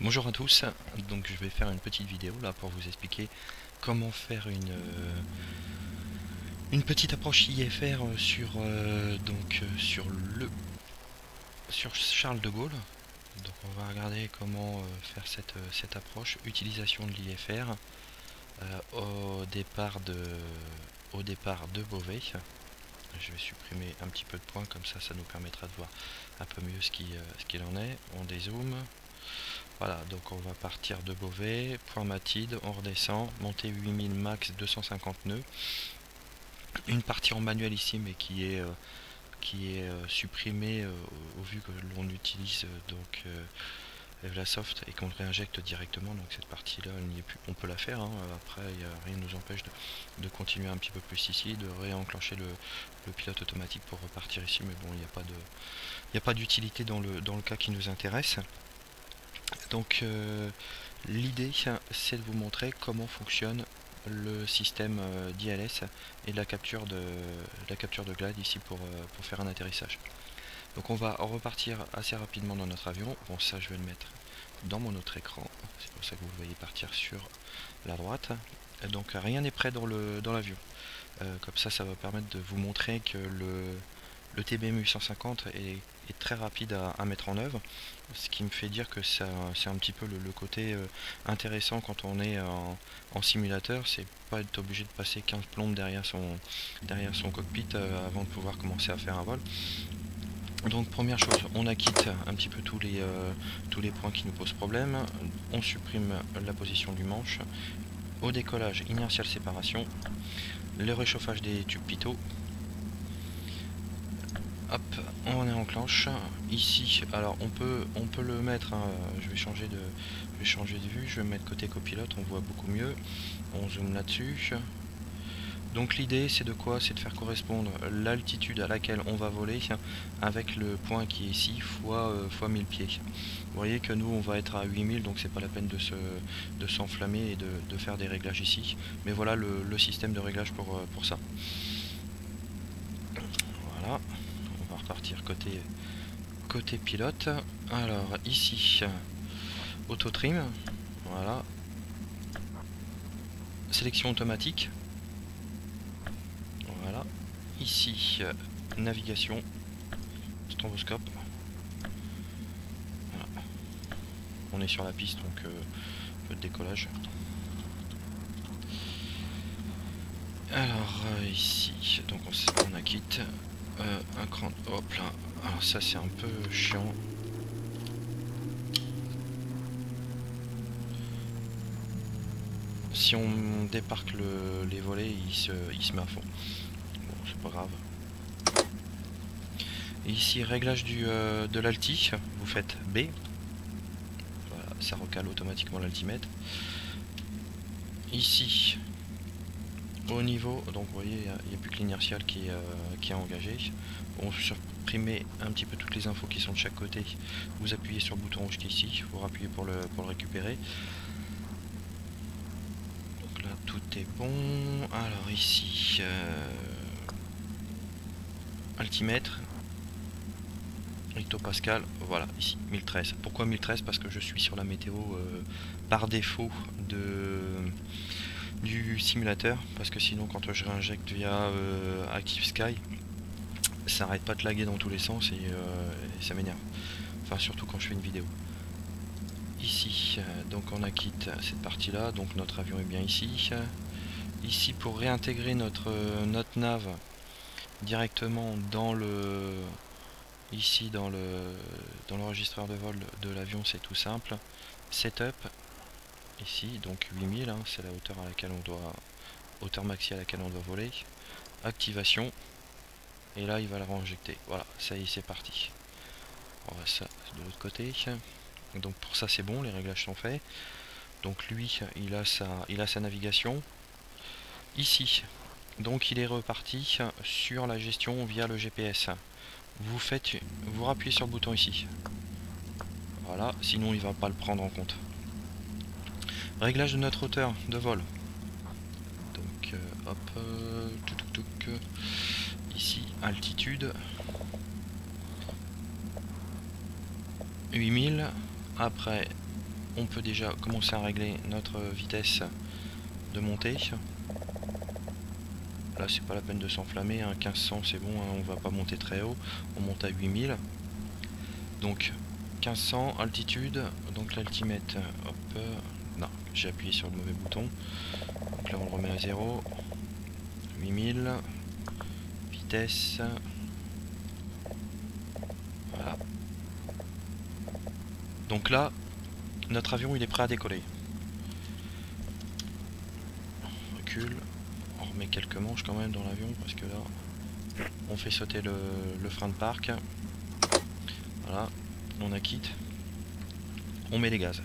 Bonjour à tous, donc je vais faire une petite vidéo là pour vous expliquer comment faire une petite approche IFR sur Charles de Gaulle. Donc on va regarder comment faire cette approche, utilisation de l'IFR au départ de Beauvais. Je vais supprimer un petit peu de points, comme ça nous permettra de voir un peu mieux ce qu'il en est. On dézoome. Voilà, donc on va partir de Beauvais, point Mathilde, on redescend, montée 8000 max 250 nœuds. Une partie en manuel ici, mais qui est supprimée au vu que l'on utilise Evlasoft et qu'on le réinjecte directement. Donc cette partie-là, elle n'y est plus. On peut la faire, hein. Après rien ne nous empêche de continuer un petit peu plus ici, de réenclencher le pilote automatique pour repartir ici, mais bon, il n'y a pas d'utilité dans le cas qui nous intéresse. Donc l'idée c'est de vous montrer comment fonctionne le système d'ILS et de la capture de glide ici pour faire un atterrissage. Donc on va repartir assez rapidement dans notre avion. Bon, ça je vais le mettre dans mon autre écran, c'est pour ça que vous voyez partir sur la droite. Donc rien n'est prêt dans l'avion. Comme ça va permettre de vous montrer que le TBM 850 est très rapide à mettre en œuvre, ce qui me fait dire que c'est un petit peu le côté intéressant quand on est en simulateur, c'est pas être obligé de passer 15 plombes derrière son cockpit avant de pouvoir commencer à faire un vol. Donc première chose, on acquitte un petit peu tous les points qui nous posent problème, on supprime la position du manche, au décollage inertial séparation, le réchauffage des tubes pitot. Hop, on est enclenche. Ici, alors on peut le mettre, hein, je vais changer de vue, je vais me mettre côté copilote, on voit beaucoup mieux. On zoome là-dessus. Donc l'idée c'est de quoi? C'est de faire correspondre l'altitude à laquelle on va voler avec le point qui est ici fois 1000 pieds. Vous voyez que nous on va être à 8000, donc c'est pas la peine de s'enflammer et de faire des réglages ici. Mais voilà le système de réglage pour ça. Voilà. On va repartir côté pilote. Alors ici, auto trim, voilà, sélection automatique, voilà, ici navigation, stroboscope, voilà. On est sur la piste, donc peu de décollage. Alors ici, donc on acquitte un cran, hop là, alors ça c'est un peu chiant. Si on déparque les volets, il se met à fond. Bon, c'est pas grave. Et ici, réglage de l'alti, vous faites B. Voilà, ça recale automatiquement l'altimètre. Ici, au niveau, donc vous voyez, il n'y a plus que l'inertial qui est engagé. On supprime un petit peu toutes les infos qui sont de chaque côté. Vous appuyez sur le bouton rouge qui est ici, vous appuyez pour le récupérer. Donc là, tout est bon. Alors ici, altimètre, hectopascal, voilà, ici, 1013. Pourquoi 1013? Parce que je suis sur la météo par défaut du simulateur, parce que sinon quand je réinjecte via Active Sky, ça arrête pas de laguer dans tous les sens et ça m'énerve. Enfin, surtout quand je fais une vidéo. Ici, donc on acquitte cette partie-là, donc notre avion est bien ici. Ici, pour réintégrer notre nav directement dans l'enregistreur de vol de l'avion, c'est tout simple. Setup, ici, donc 8000, hein, c'est la hauteur à laquelle hauteur maxi à laquelle on doit voler. Activation, et là il va la réinjecter. Voilà, ça y est, c'est parti. On va ça de l'autre côté. Donc pour ça c'est bon, les réglages sont faits. Donc lui, il a sa navigation. Ici, donc il est reparti sur la gestion via le GPS. Vous rappuyez sur le bouton ici. Voilà, sinon il va pas le prendre en compte. Réglage de notre hauteur de vol. Donc hop, ici altitude 8000. Après on peut déjà commencer à régler notre vitesse de montée. Là c'est pas la peine de s'enflammer, hein. 1500 c'est bon, hein, on va pas monter très haut, on monte à 8000. Donc 1500 altitude, donc l'altimètre, hop, non, j'ai appuyé sur le mauvais bouton. Donc là on le remet à 0, 8000, vitesse, voilà. Donc là, notre avion il est prêt à décoller. On recule, on remet quelques manches quand même dans l'avion parce que là, on fait sauter le frein de parc. Voilà, on acquitte, on met les gaz.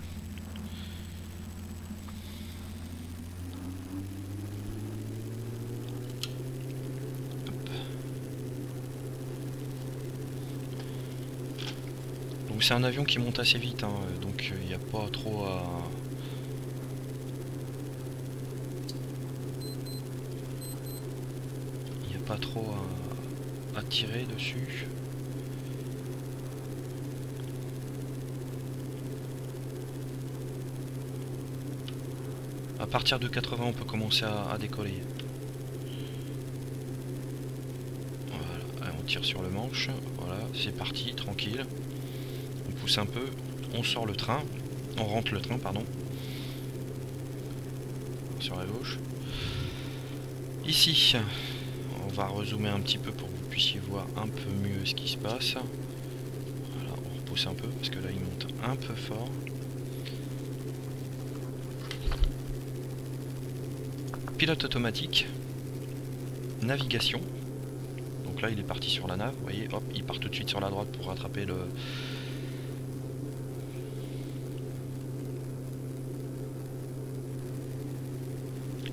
Donc c'est un avion qui monte assez vite, hein, donc il n'y a pas trop à... Il n'y a pas trop à tirer dessus. À partir de 80 on peut commencer à décoller. Voilà, on tire sur le manche, voilà, c'est parti, tranquille. On pousse un peu, on sort le train, on rentre le train, pardon. Sur la gauche. Ici, on va rezoomer un petit peu pour que vous puissiez voir un peu mieux ce qui se passe. Voilà, on repousse un peu parce que là il monte un peu fort. Pilote automatique, navigation. Donc là il est parti sur la nave, vous voyez, hop, il part tout de suite sur la droite pour rattraper le...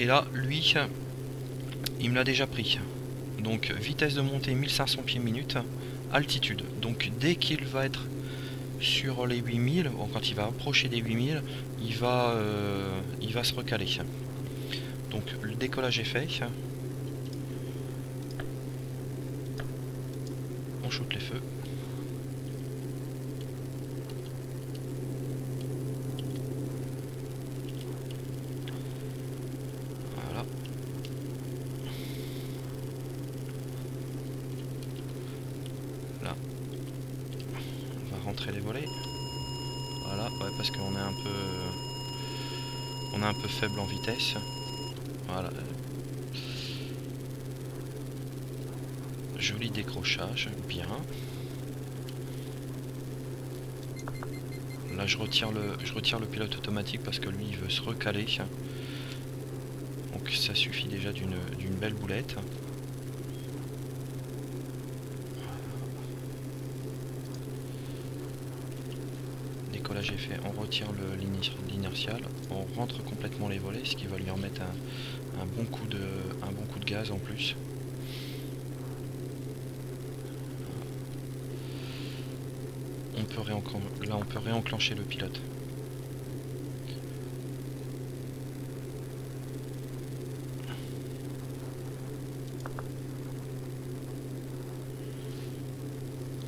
Et là, lui, il me l'a déjà pris. Donc vitesse de montée 1500 pieds minute, altitude. Donc dès qu'il va être sur les 8000, bon, quand il va approcher des 8000, il va se recaler. Donc le décollage est fait. On shoot les feux. Voilà. Là. On va rentrer les volets. Voilà, ouais, parce qu'on est un peu faible en vitesse. Voilà. Joli décrochage, bien. Là je retire le pilote automatique parce que lui il veut se recaler. Donc ça suffit déjà d'une belle boulette. Décollage est fait, on retire l'inertial, on rentre complètement les volets, ce qui va lui remettre un bon coup de gaz en plus. Là on peut réenclencher le pilote.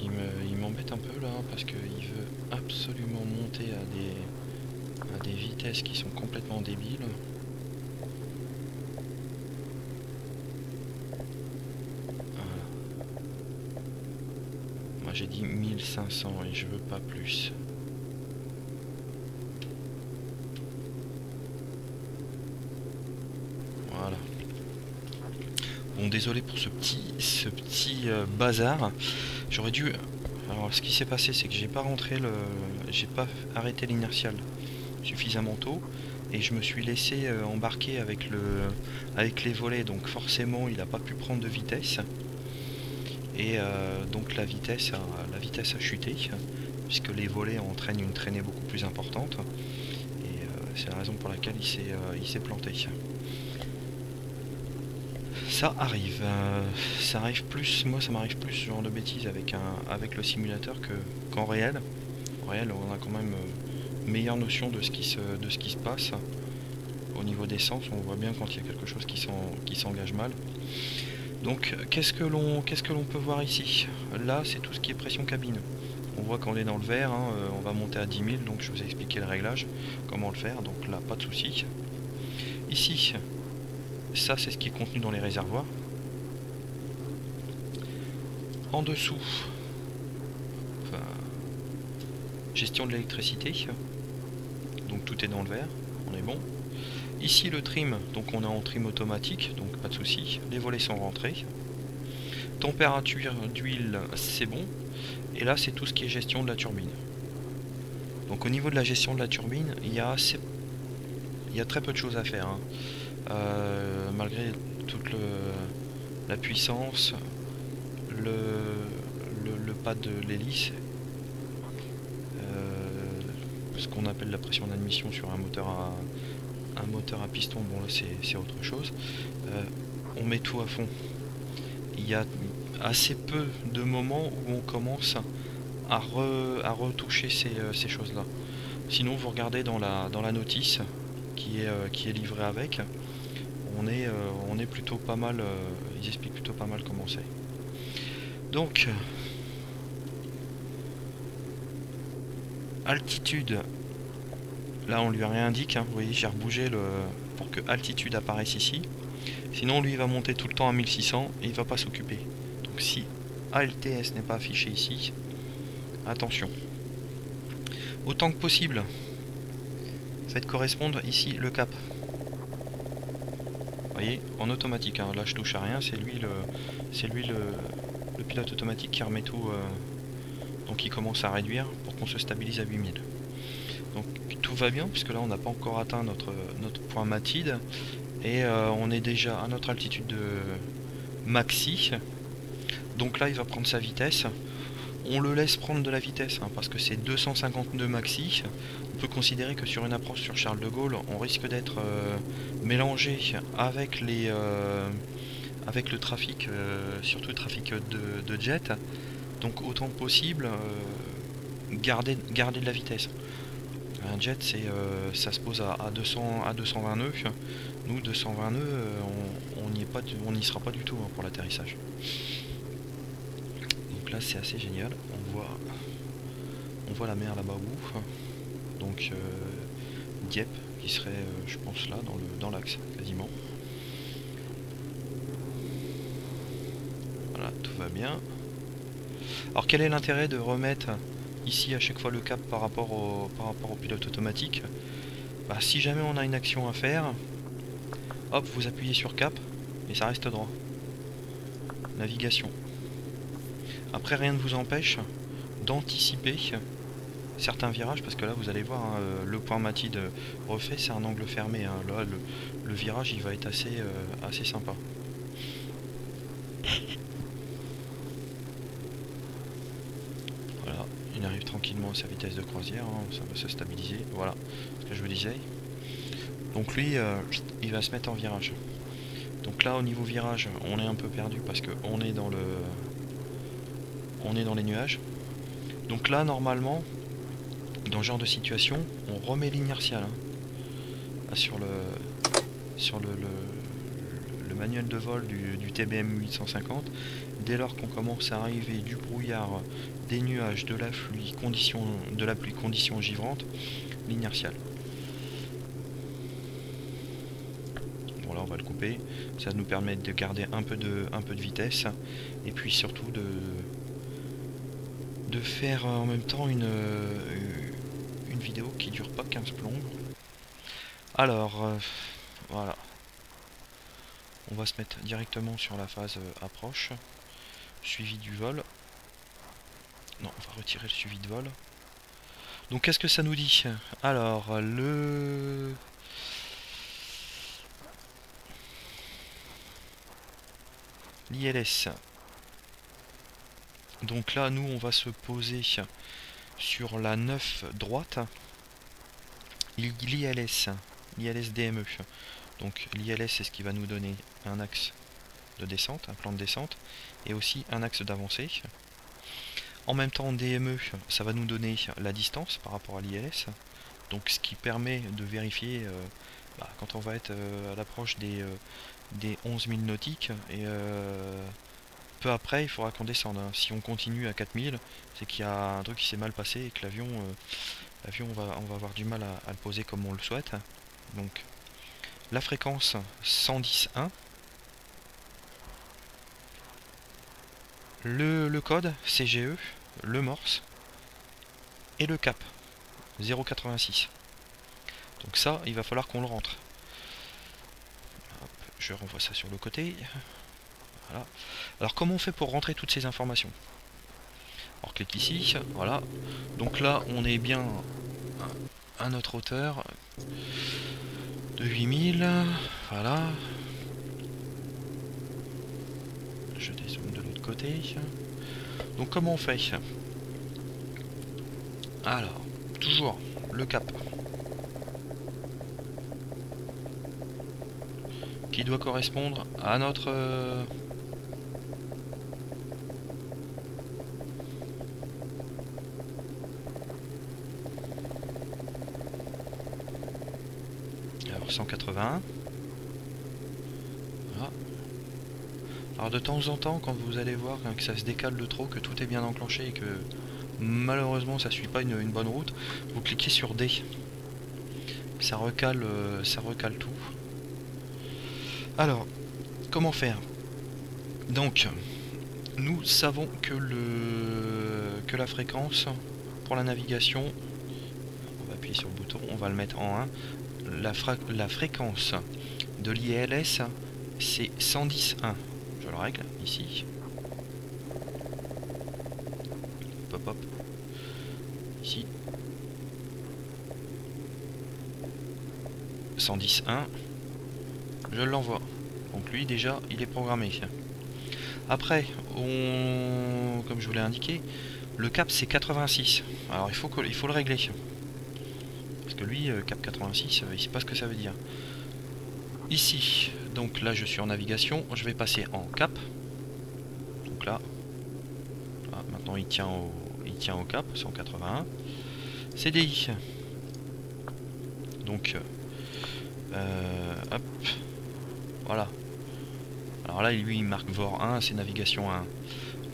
Il m'embête un peu là parce qu'il veut absolument monter à des vitesses qui sont complètement débiles. J'ai dit 1500 et je veux pas plus. Voilà. Bon, désolé pour ce petit bazar. J'aurais dû... Alors ce qui s'est passé c'est que j'ai pas arrêté l'inertial suffisamment tôt et je me suis laissé embarquer avec les volets, donc forcément il n'a pas pu prendre de vitesse. Et donc la vitesse a chuté, puisque les volets entraînent une traînée beaucoup plus importante. Et c'est la raison pour laquelle il s'est planté. Ça arrive. Ça arrive plus, moi ça m'arrive plus ce genre de bêtises avec le simulateur qu'en réel. En réel, on a quand même meilleure notion de ce qui se passe. Au niveau des sens, on voit bien quand il y a quelque chose qui s'engage mal. Donc qu'est-ce que l'on peut voir ici? Là c'est tout ce qui est pression cabine. On voit qu'on est dans le vert, hein, on va monter à 10 000, donc je vous ai expliqué le réglage, comment le faire, donc là pas de souci. Ici, ça c'est ce qui est contenu dans les réservoirs. En dessous, enfin, gestion de l'électricité, donc tout est dans le vert, on est bon. Ici le trim, donc on est en trim automatique, donc pas de souci. Les volets sont rentrés. Température d'huile, c'est bon. Et là c'est tout ce qui est gestion de la turbine. Donc au niveau de la gestion de la turbine, il y a très peu de choses à faire, hein. Malgré toute la puissance, le pad de l'hélice, ce qu'on appelle la pression d'admission sur un moteur à piston, bon là c'est autre chose. On met tout à fond. Il y a assez peu de moments où on commence à retoucher ces choses là. Sinon vous regardez dans la notice qui est livrée avec, on est plutôt pas mal, ils expliquent plutôt pas mal comment c'est. Donc altitude, là on lui réindique, hein, vous voyez j'ai rebougé pour que altitude apparaisse ici. Sinon lui il va monter tout le temps à 1600 et il va pas s'occuper. Donc si ALTS n'est pas affiché ici, attention. Autant que possible, faites correspondre ici le cap. Vous voyez, en automatique, hein. Là je touche à rien, c'est lui le pilote automatique qui remet tout, donc il commence à réduire pour qu'on se stabilise à 8000. Donc tout va bien, puisque là on n'a pas encore atteint notre point matide, et on est déjà à notre altitude de maxi. Donc là il va prendre sa vitesse. On le laisse prendre de la vitesse, hein, parce que c'est 252 maxi. On peut considérer que sur une approche sur Charles de Gaulle, on risque d'être mélangé avec avec le trafic, surtout le trafic de jet. Donc autant que possible, garder de la vitesse. Un jet, ça se pose à 220 nœuds. Nous, 220 nœuds, on n'y sera pas du tout, hein, pour l'atterrissage. Donc là, c'est assez génial. On voit la mer là-bas au bout. Donc Dieppe, qui serait, je pense, là, dans l'axe, quasiment. Voilà, tout va bien. Alors quel est l'intérêt de remettre ici à chaque fois le cap par rapport au pilote automatique? Bah, si jamais on a une action à faire, hop, vous appuyez sur cap et ça reste droit. Navigation. Après, rien ne vous empêche d'anticiper certains virages, parce que là vous allez voir, hein, le point matide refait, c'est un angle fermé, hein. Là le virage il va être assez sympa. Voilà, il arrive tranquillement à sa vitesse de croisière, hein, ça va se stabiliser, voilà ce que je vous disais. Donc lui il va se mettre en virage. Donc là au niveau virage on est un peu perdu parce que on est dans les nuages. Donc là normalement dans ce genre de situation on remet l'inertial, hein. Là, sur le manuel de vol du TBM 850, dès lors qu'on commence à arriver du brouillard, des nuages, de la pluie, conditions givrantes, l'inertial. Bon là on va le couper, ça va nous permettre de garder un peu de vitesse, et puis surtout de faire en même temps une vidéo qui dure pas 15 plombes. Alors voilà. On va se mettre directement sur la phase approche, suivi du vol. Non, on va retirer le suivi de vol. Donc qu'est-ce que ça nous dit? Alors, l'ILS. Donc là, nous, on va se poser sur la 9 droite. L'ILS DME. Donc l'ILS, c'est ce qui va nous donner un axe de descente, un plan de descente, et aussi un axe d'avancée. En même temps, DME, ça va nous donner la distance par rapport à l'ILS, donc ce qui permet de vérifier quand on va être à l'approche des 11 000 nautiques, et peu après il faudra qu'on descende, hein. Si on continue à 4000, c'est qu'il y a un truc qui s'est mal passé et que l'avion on va avoir du mal à le poser comme on le souhaite. Donc la fréquence 110.1, le code CGE, le morse et le cap 0,86. Donc ça, il va falloir qu'on le rentre. Hop, je renvoie ça sur le côté. Voilà. Alors comment on fait pour rentrer toutes ces informations? On clique ici, voilà. Donc là, on est bien à notre hauteur de 8000. Voilà. Je dézoome de l'autre côté. Donc comment on fait? Alors, toujours le cap qui doit correspondre à notre alors 181. Voilà. Alors de temps en temps, quand vous allez voir que ça se décale de trop, que tout est bien enclenché et que malheureusement ça suit pas une bonne route, vous cliquez sur D. Ça recale tout. Alors, comment faire? Donc, nous savons que la fréquence pour la navigation, on va appuyer sur le bouton, on va le mettre en 1. La fréquence de l'ILS, c'est 110.1. Je le règle ici. Hop hop. Ici. 110.1. Je l'envoie. Donc lui déjà il est programmé. Après, comme je vous l'ai indiqué, le cap c'est 86. Alors il faut le régler. Parce que lui, cap 86, il sait pas ce que ça veut dire. Ici, donc là je suis en navigation, je vais passer en cap. Donc là, maintenant il tient au cap, 181. CDI. Donc, hop, voilà. Alors là, lui, il marque VOR 1, c'est navigation 1.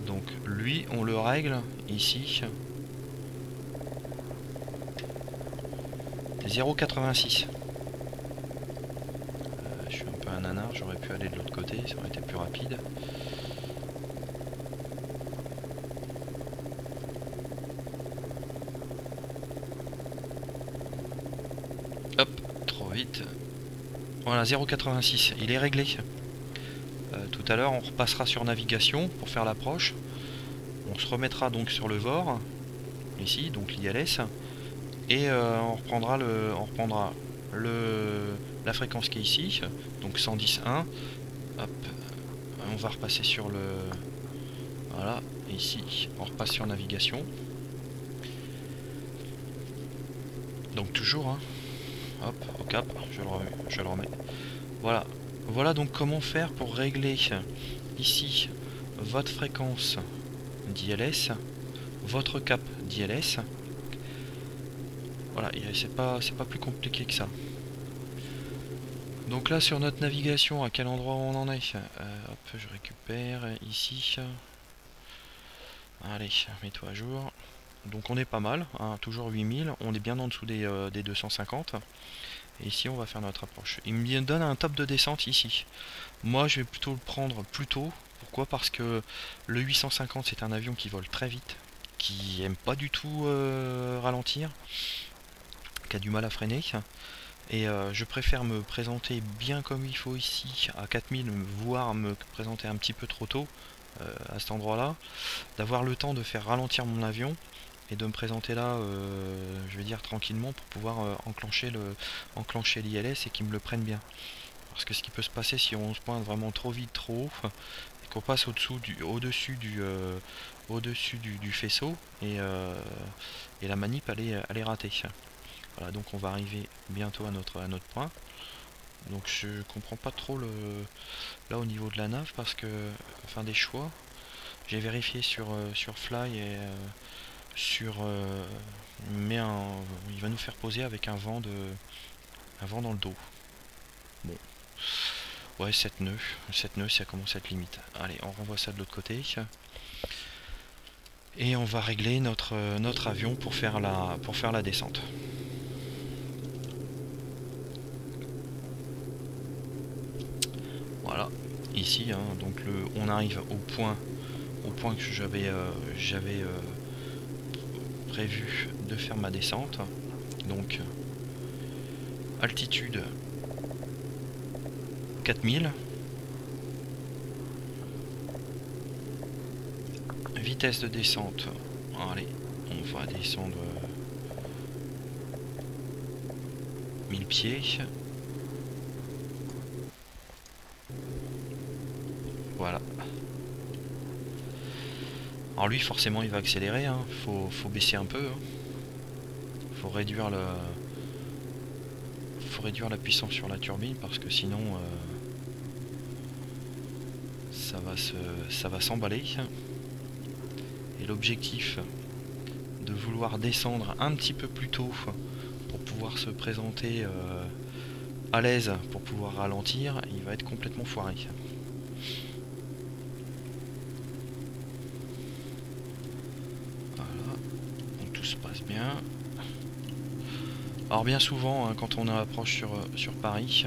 Donc lui, on le règle ici. 0,86. Je suis un peu un nanar, j'aurais pu aller de l'autre côté, ça aurait été plus rapide. Hop, trop vite. Voilà, 0,86, il est réglé. Tout à l'heure, on repassera sur navigation pour faire l'approche. On se remettra donc sur le VOR, ici, donc l'ILS, et on reprendra la fréquence qui est ici, donc 110.1. Hop, on va repasser sur le... Voilà, et ici, on repasse sur navigation. Donc toujours, hein. Hop, au cap, je le remets. Voilà. Voilà donc comment faire pour régler ici votre fréquence d'ILS, votre cap d'ILS. Voilà, c'est pas plus compliqué que ça. Donc là sur notre navigation, à quel endroit on en est? Hop, je récupère ici. Allez, mets-toi à jour. Donc on est pas mal, hein, toujours 8000, on est bien en dessous des 250. Et ici on va faire notre approche. Il me donne un top de descente ici. Moi je vais plutôt le prendre plus tôt. Pourquoi? Parce que le 850 c'est un avion qui vole très vite, qui aime pas du tout ralentir, qui a du mal à freiner. Et je préfère me présenter bien comme il faut ici à 4000, voire me présenter un petit peu trop tôt à cet endroit là, d'avoir le temps de faire ralentir mon avion et de me présenter là, je vais dire tranquillement, pour pouvoir enclencher l'ILS et qu'ils me le prennent bien. Parce que ce qui peut se passer si on se pointe vraiment trop vite, trop haut, et qu'on passe au-dessus du faisceau, et la manip elle est ratée. Voilà, donc on va arriver bientôt à notre point. Donc je comprends pas trop là au niveau de la nave, parce que, enfin des choix, j'ai vérifié sur Fly et mais il va nous faire poser avec un vent dans le dos. Bon, Ouais, 7 nœuds. 7 nœuds, ça commence à être limite. Allez, on renvoie ça de l'autre côté. Et on va régler notre avion pour faire la descente. Voilà, ici, hein, donc on arrive au point que j'avais prévu de faire ma descente. Donc altitude 4000, vitesse de descente, allez, on va descendre 1000 pieds. Voilà. Alors lui forcément il va accélérer, hein. Faut baisser un peu, hein. Faut réduire la puissance sur la turbine parce que sinon ça va s'emballer. Et l'objectif de vouloir descendre un petit peu plus tôt pour pouvoir se présenter à l'aise pour pouvoir ralentir, il va être complètement foiré. Voilà, donc tout se passe bien. Alors bien souvent, hein, quand on approche sur Paris,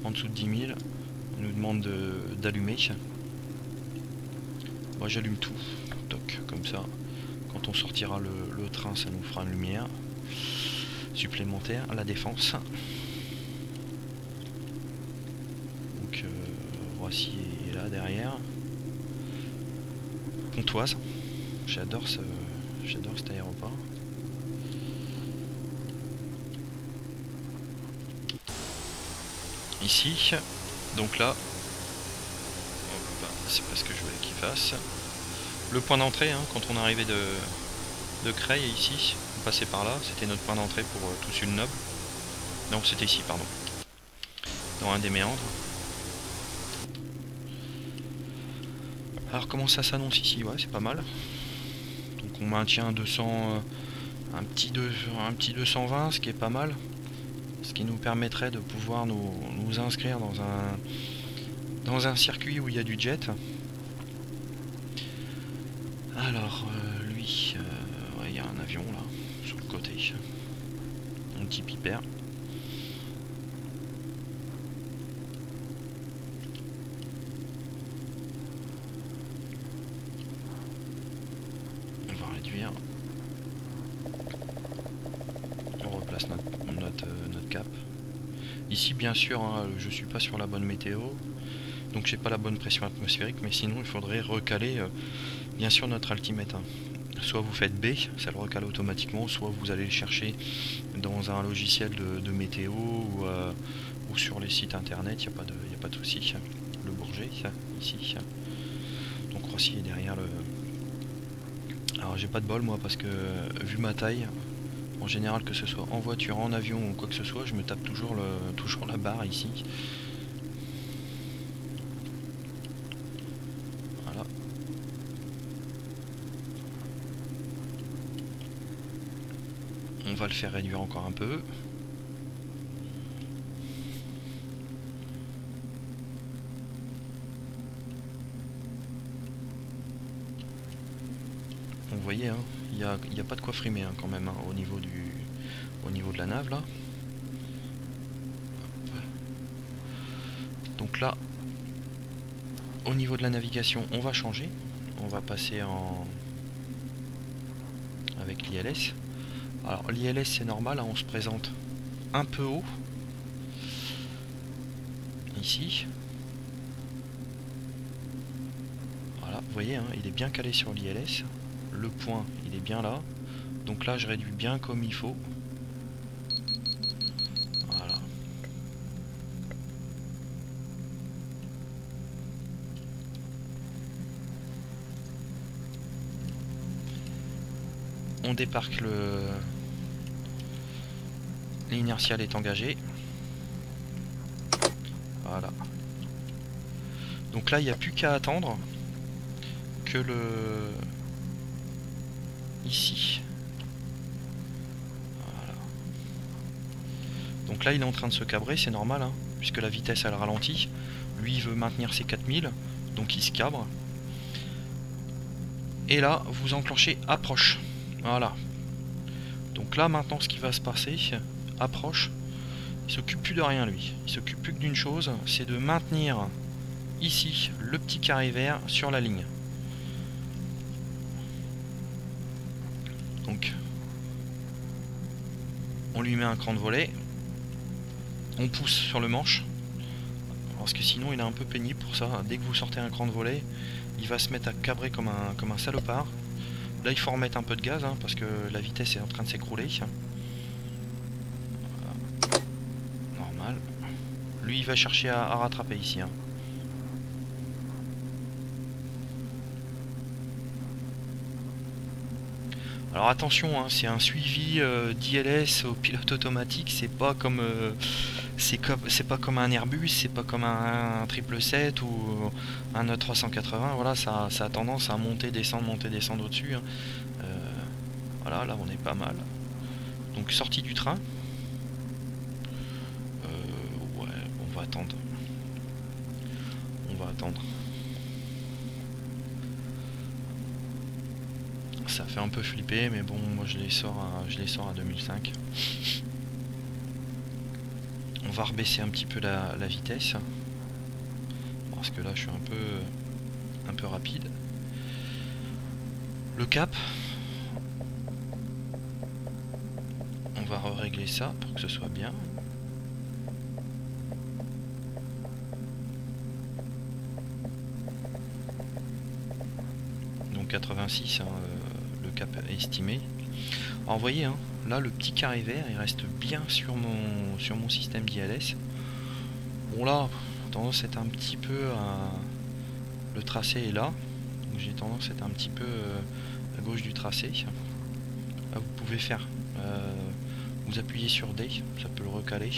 en dessous de 10 000, on nous demande d'allumer. Moi j'allume tout, toc, comme ça. Quand on sortira le train, ça nous fera une lumière supplémentaire. La Défense. Donc Roissy est là derrière. Pontoise. J'adore cet aéroport. Ici, donc là, c'est pas ce que je voulais qu'il fasse. Le point d'entrée, hein, quand on arrivait de Creil ici, on passait par là, c'était notre point d'entrée pour Toussul-Noble. Non, c'était ici, pardon. Dans un des méandres. Alors comment ça s'annonce ici? Ouais, c'est pas mal. Donc on maintient 200, un petit 220, ce qui est pas mal. Ce qui nous permettrait de pouvoir nous inscrire dans un circuit où il y a du jet. Alors lui, ouais, il y a un avion là, sur le côté. Un petit Piper. On va réduire. On replace notre cap. Ici bien sûr, hein, je suis pas sur la bonne météo, donc j'ai pas la bonne pression atmosphérique, mais sinon il faudrait recaler bien sûr notre altimètre. Hein. Soit vous faites B, ça le recale automatiquement, soit vous allez le chercher dans un logiciel de météo ou sur les sites internet, il n'y a pas de souci. Le Bourget, ici. Donc Roissy est derrière le... Alors j'ai pas de bol moi parce que vu ma taille, en général que ce soit en voiture, en avion ou quoi que ce soit, je me tape toujours la barre ici. Voilà. On va le faire réduire encore un peu. Vous voyez, hein, il n'y a pas de quoi frimer hein, quand même hein, au niveau de la nave là. Donc là, au niveau de la navigation, on va changer. On va passer avec l'ILS. Alors l'ILS c'est normal, hein, on se présente un peu haut. Ici. Voilà, vous voyez, hein, il est bien calé sur l'ILS. Le point, il est bien là. Donc là, je réduis bien comme il faut. Voilà. On débarque l'inertial est engagé. Voilà. Donc là, il n'y a plus qu'à attendre que ici. Voilà. Donc là, il est en train de se cabrer, c'est normal. Hein. puisque la vitesse elle ralentit. Lui il veut maintenir ses 4000, donc il se cabre. Et là vous enclenchez approche. Voilà. Donc là maintenant ce qui va se passer, approche, il s'occupe plus de rien lui. Il s'occupe plus que d'une chose, c'est de maintenir ici le petit carré vert sur la ligne. Donc on lui met un cran de volet, on pousse sur le manche, parce que sinon il est un peu pénible pour ça. Dès que vous sortez un cran de volet, il va se mettre à cabrer comme un salopard. Là il faut remettre un peu de gaz, hein, parce que la vitesse est en train de s'écrouler. Voilà. Normal. Lui il va chercher à rattraper ici. Hein. Alors attention, hein, c'est un suivi d'ILS au pilote automatique, c'est pas comme c'est pas comme un Airbus, c'est pas comme un 777 ou un A380. Voilà, ça a tendance à monter, descendre au-dessus. Hein. Voilà, là on est pas mal. Donc sortie du train. Ouais, on va attendre. On va attendre. Ça fait un peu flipper, mais bon, moi je les sors à 2005. On va rebaisser un petit peu la vitesse, parce que là je suis un peu rapide. Le cap, on va régler ça pour que ce soit bien. Donc 86, hein, le cap estimé. Alors vous voyez, hein, là le petit carré vert il reste bien sur mon système d'ILS. Bon là, tendance à être un petit peu le tracé est là, donc j'ai tendance à être un petit peu à gauche du tracé. Là vous pouvez faire, vous appuyez sur D, ça peut le recaler.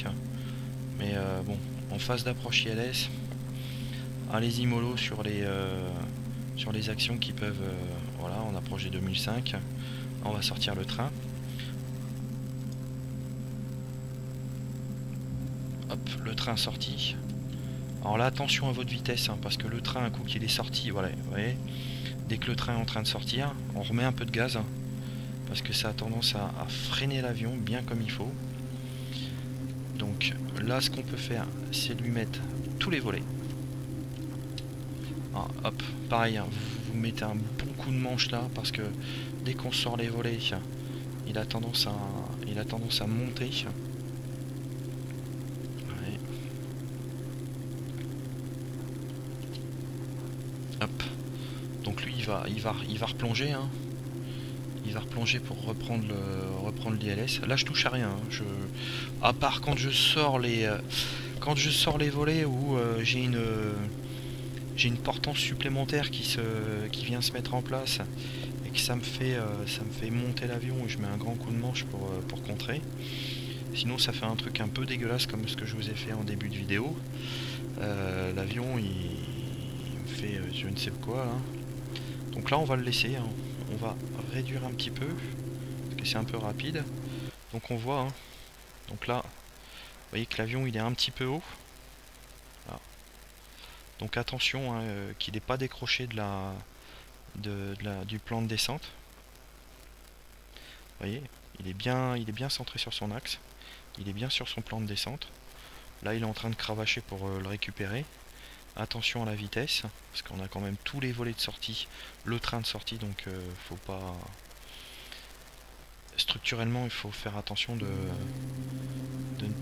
Mais bon, en phase d'approche ILS, allez-y mollo sur les actions qui peuvent... voilà, on approche des 2005. On va sortir le train. Hop, le train sorti. Alors là, attention à votre vitesse, hein, parce que le train, un coup qu'il est sorti, voilà, vous voyez, dès que le train est en train de sortir, on remet un peu de gaz, hein, parce que ça a tendance à freiner l'avion bien comme il faut. Donc là, ce qu'on peut faire, c'est lui mettre tous les volets. Ah, hop, pareil, hein, vous mettez un bon coup de manche là, parce que dès qu'on sort les volets, il a tendance à monter. Ouais. Hop. Donc lui il va replonger, hein. Il va replonger pour reprendre l'ILS. Là je touche à rien, hein. À part quand je sors les volets où j'ai une portance supplémentaire qui vient se mettre en place et que ça me fait monter l'avion et je mets un grand coup de manche pour contrer. Sinon ça fait un truc un peu dégueulasse comme ce que je vous ai fait en début de vidéo. L'avion il me fait je ne sais quoi là. Donc là on va le laisser, hein. On va réduire un petit peu parce que c'est un peu rapide. Donc on voit, hein. Donc là vous voyez que l'avion il est un petit peu haut. Voilà. Donc attention, hein, qu'il n'est pas décroché du plan de descente. Vous voyez, il est bien centré sur son axe. Il est bien sur son plan de descente. Là il est en train de cravacher pour le récupérer. Attention à la vitesse, parce qu'on a quand même tous les volets de sortie, le train de sortie, donc faut pas... Structurellement il faut faire attention de ne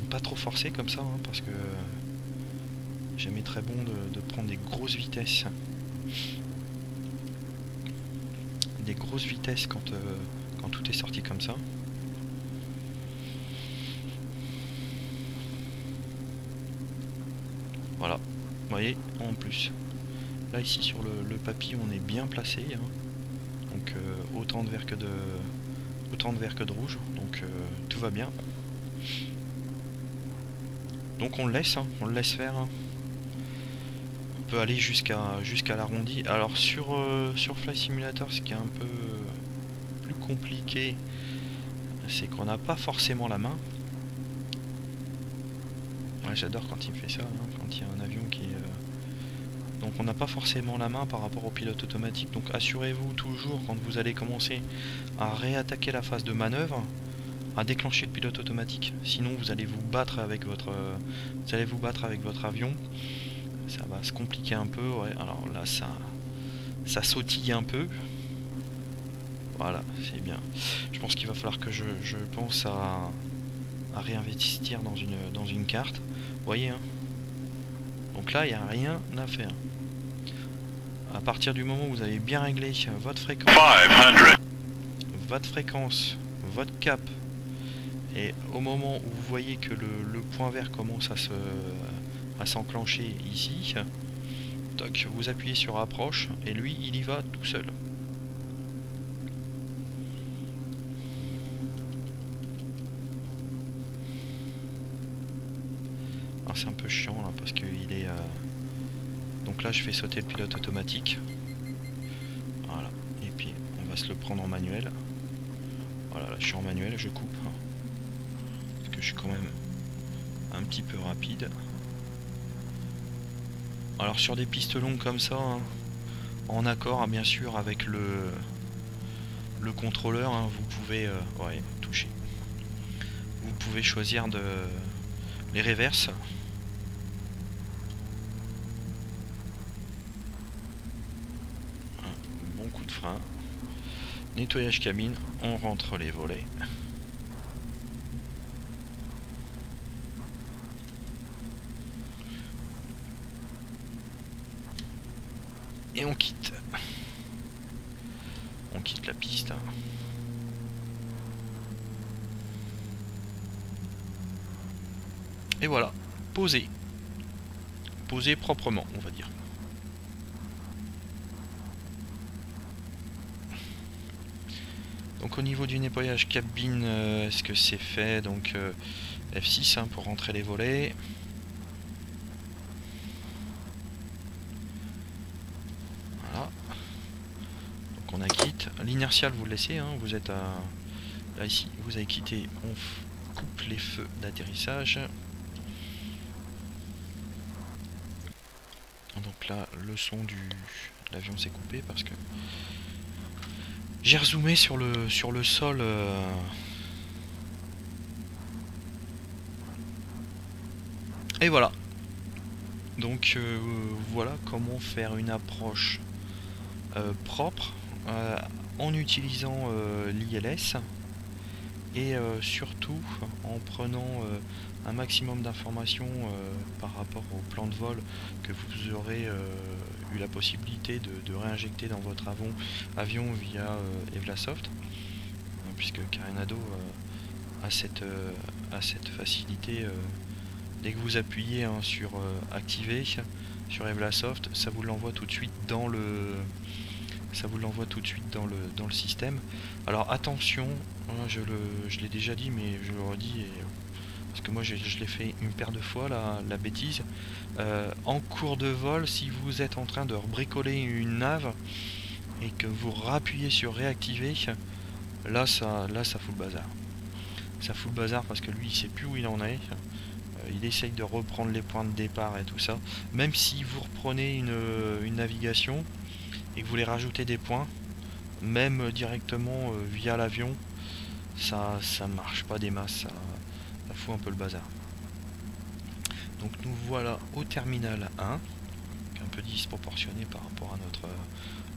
pas trop forcer comme ça, hein, parce que jamais très bon de prendre des grosses vitesses. Des grosses vitesses quand tout est sorti comme ça. Voilà, vous voyez, en plus. Là ici sur le papy on est bien placé, hein. Donc autant de vert que de rouge, donc tout va bien. Donc on le laisse, hein, on le laisse faire, hein. On peut aller jusqu'à l'arrondi. Alors sur Flight Simulator, ce qui est un peu plus compliqué, c'est qu'on n'a pas forcément la main. Ouais, j'adore quand il me fait ça, hein, quand il y a un avion qui est... Donc on n'a pas forcément la main par rapport au pilote automatique, donc assurez-vous toujours quand vous allez commencer à réattaquer la phase de manœuvre, à déclencher le pilote automatique. Sinon vous allez vous battre avec votre avion. Ça va se compliquer un peu, ouais. Alors là ça sautille un peu. Voilà, c'est bien. Je pense qu'il va falloir que je pense à réinvestir dans une carte. Vous voyez, hein. Donc là, il n'y a rien à faire. À partir du moment où vous avez bien réglé votre fréquence, votre cap, et au moment où vous voyez que le point vert commence à s'enclencher ici, toc, vous appuyez sur approche, et lui, il y va tout seul. C'est un peu chiant là parce qu'il est... Donc là je fais sauter le pilote automatique. Voilà. Et puis on va se le prendre en manuel. Voilà, là je suis en manuel, je coupe. Parce que je suis quand même un petit peu rapide. Alors sur des pistes longues comme ça, hein, en accord bien sûr avec le contrôleur, hein, vous pouvez ouais, toucher. Vous pouvez choisir les reverses. Frein, nettoyage cabine, on rentre les volets. Et on quitte. On quitte la piste. Et voilà, posé. Posé proprement, on va dire. Donc au niveau du nettoyage cabine, est-ce que c'est fait? Donc F6 hein, pour rentrer les volets. Voilà. Donc on acquitte. L'inertial vous le laissez, hein, vous êtes à... Là ici, vous avez quitté, on coupe les feux d'atterrissage. Donc là, le son de l'avion s'est coupé parce que j'ai rezoomé sur le sol. Et voilà. Donc voilà comment faire une approche propre en utilisant l'ILS et surtout en prenant un maximum d'informations par rapport au plan de vol que vous aurez eu la possibilité de réinjecter dans votre avion via Evlasoft, puisque Carenado a cette facilité. Dès que vous appuyez hein, sur activer sur Evlasoft, ça vous l'envoie tout de suite dans le système. Alors attention, hein, je l'ai déjà dit mais je le redis parce que moi je l'ai fait une paire de fois la bêtise. En cours de vol, si vous êtes en train de bricoler une nave et que vous rappuyez sur réactiver, là ça fout le bazar. Ça fout le bazar parce que lui il sait plus où il en est. Il essaye de reprendre les points de départ et tout ça. Même si vous reprenez une navigation et que vous voulez rajouter des points, même directement via l'avion, ça marche pas des masses, ça fout un peu le bazar. Donc nous voilà au terminal 1, un peu disproportionné par rapport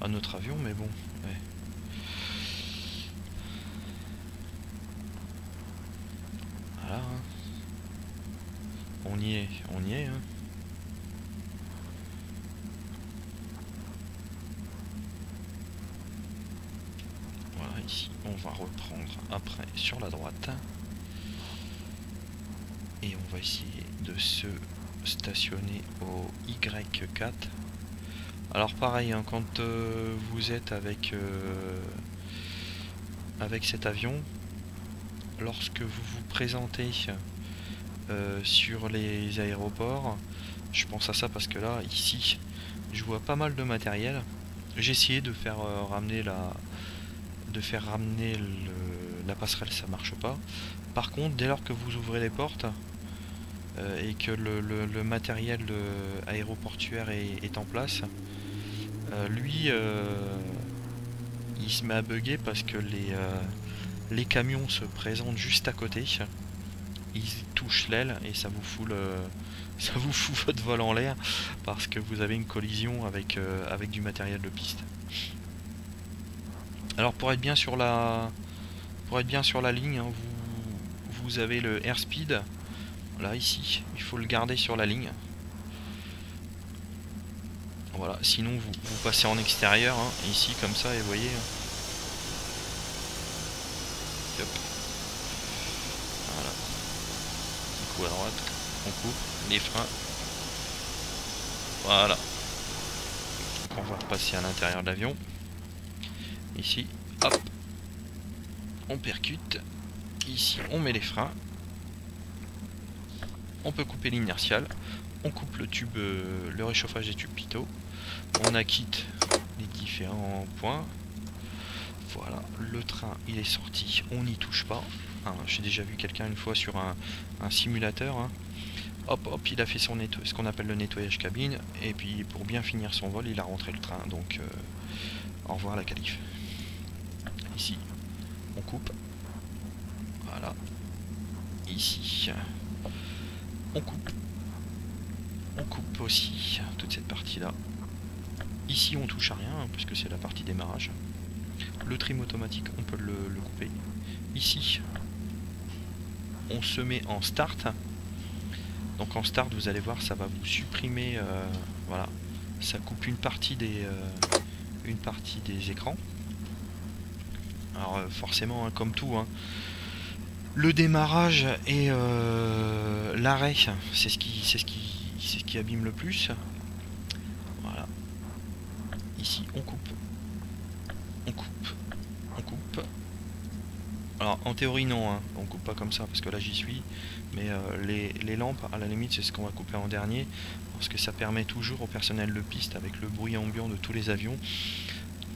à notre avion, mais bon. Ouais. Voilà. Hein. On y est. Hein. Voilà, ici, on va reprendre après sur la droite. Et on va essayer de se stationner au Y4. Alors pareil, hein, quand vous êtes avec cet avion, lorsque vous vous présentez sur les aéroports, je pense à ça parce que là, ici, je vois pas mal de matériel. J'ai essayé de faire ramener la passerelle, ça marche pas. Par contre, dès lors que vous ouvrez les portes, et que le matériel aéroportuaire est en place, lui il se met à bugger parce que les camions se présentent juste à côté, ils touchent l'aile et ça vous fout ça vous fout votre vol en l'air parce que vous avez une collision avec du matériel de piste. Alors pour être bien sur la ligne, hein, vous avez le airspeed là ici, il faut le garder sur la ligne. Voilà, sinon vous passez en extérieur, hein, ici comme ça, et vous voyez. Hop. Voilà. Un coup à droite, on coupe les freins. Voilà. Donc on va repasser à l'intérieur de l'avion. Ici, hop, on percute. Ici, on met les freins. On peut couper l'inertial. On coupe le tube, le réchauffage des tubes pitot. On acquitte les différents points. Voilà, le train il est sorti, on n'y touche pas. Hein, j'ai déjà vu quelqu'un une fois sur un simulateur. Hein. Hop, hop, il a fait ce qu'on appelle le nettoyage cabine. Et puis pour bien finir son vol, il a rentré le train. Donc au revoir la qualif. Ici, on coupe. Voilà. Ici, on coupe. On coupe aussi toute cette partie-là. Ici, on touche à rien, hein, puisque c'est la partie démarrage. Le trim automatique, on peut le couper. Ici, on se met en start. Donc en start, vous allez voir, ça va vous supprimer, voilà, ça coupe une partie des écrans. Alors forcément, hein, comme tout, hein, le démarrage et l'arrêt, c'est ce qui abîme le plus. Voilà. Ici, on coupe. On coupe. On coupe. Alors en théorie non, hein, on coupe pas comme ça parce que là j'y suis, mais les lampes à la limite c'est ce qu'on va couper en dernier parce que ça permet toujours au personnel de piste avec le bruit ambiant de tous les avions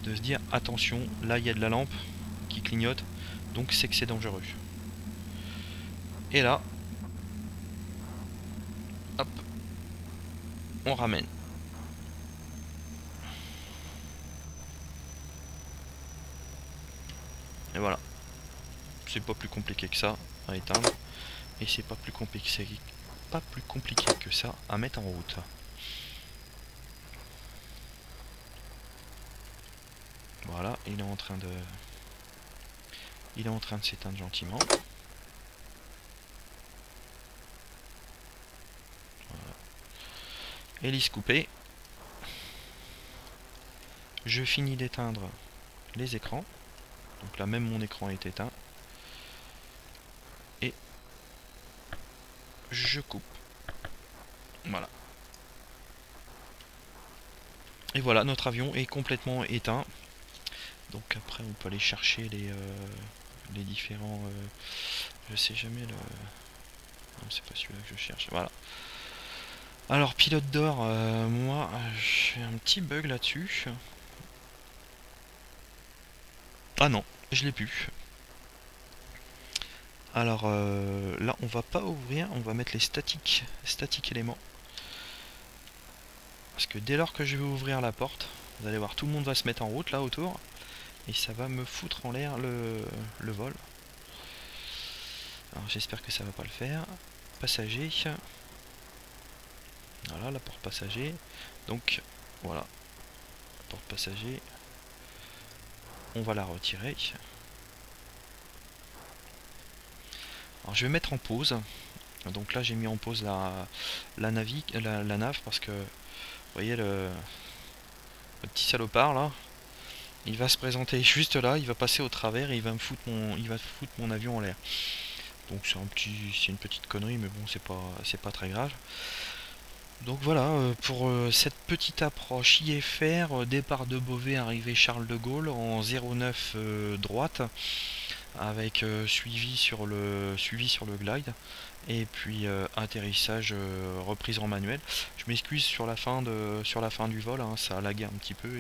de se dire attention, là il y a de la lampe qui clignote, donc c'est que c'est dangereux. Et là, hop, on ramène. Et voilà. C'est pas plus compliqué que ça à éteindre. Et c'est pas plus compliqué que ça à mettre en route. Voilà, il est en train de s'éteindre gentiment. Voilà. Hélice coupée. Je finis d'éteindre les écrans. Donc là même mon écran est éteint. Et je coupe. Voilà. Et voilà, notre avion est complètement éteint. Donc après on peut aller chercher les différents... je sais jamais le... Non, c'est pas celui-là que je cherche. Voilà. Alors pilote d'or, moi j'ai un petit bug là-dessus. Ah non, je l'ai plus. Alors là on va pas ouvrir, on va mettre les statiques éléments. Parce que dès lors que je vais ouvrir la porte, vous allez voir tout le monde va se mettre en route là autour. Et ça va me foutre en l'air le vol. Alors j'espère que ça va pas le faire. Passager. Voilà la porte passager. Donc voilà. La porte passager. On va la retirer. Alors je vais mettre en pause. Donc là j'ai mis en pause la nave parce que vous voyez le petit salopard là, il va se présenter juste là, il va passer au travers et il va me foutre mon avion en l'air. Donc c'est une petite connerie, mais bon c'est pas très grave. Donc voilà, pour cette petite approche IFR, départ de Beauvais, arrivée Charles de Gaulle en 09 droite. avec suivi sur le glide, et puis atterrissage, reprise en manuel. Je m'excuse sur la fin du vol, hein, ça a lagué un petit peu,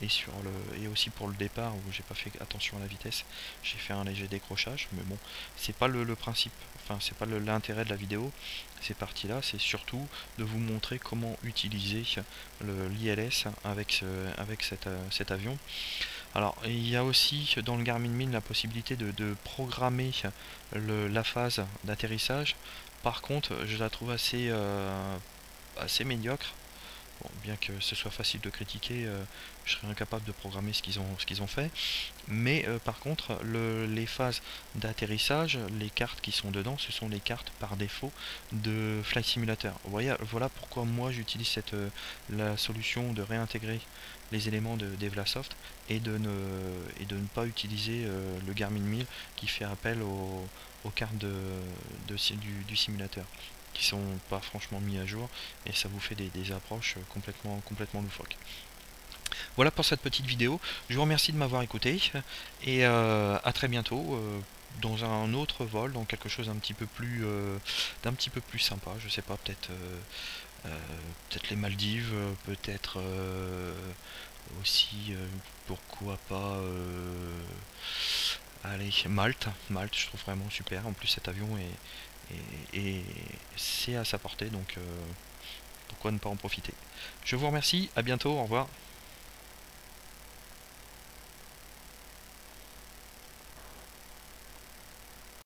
et aussi pour le départ où j'ai pas fait attention à la vitesse, j'ai fait un léger décrochage, mais bon, c'est pas le principe, enfin c'est pas l'intérêt de la vidéo, ces parties là, c'est surtout de vous montrer comment utiliser l'ILS avec cet avion. Alors, il y a aussi dans le Garmin Mille la possibilité de programmer la phase d'atterrissage. Par contre, je la trouve assez médiocre. Bon, bien que ce soit facile de critiquer, je serais incapable de programmer ce qu'ils ont fait. Mais par contre, les phases d'atterrissage, les cartes qui sont dedans, ce sont les cartes par défaut de Flight Simulator. Voilà pourquoi moi j'utilise la solution de réintégrer les éléments d'Evlasoft et de ne pas utiliser le Garmin 1000 qui fait appel aux cartes du simulateur, qui sont pas franchement mis à jour, et ça vous fait des approches complètement loufoques. Voilà pour cette petite vidéo. Je vous remercie de m'avoir écouté, et à très bientôt dans un autre vol, dans quelque chose d'un petit peu plus sympa. Je sais pas, peut-être les Maldives, peut-être aussi, pourquoi pas, allez, Malte. Malte, je trouve vraiment super. En plus, cet avion est c'est à sa portée, donc pourquoi ne pas en profiter. Je vous remercie, à bientôt, au revoir.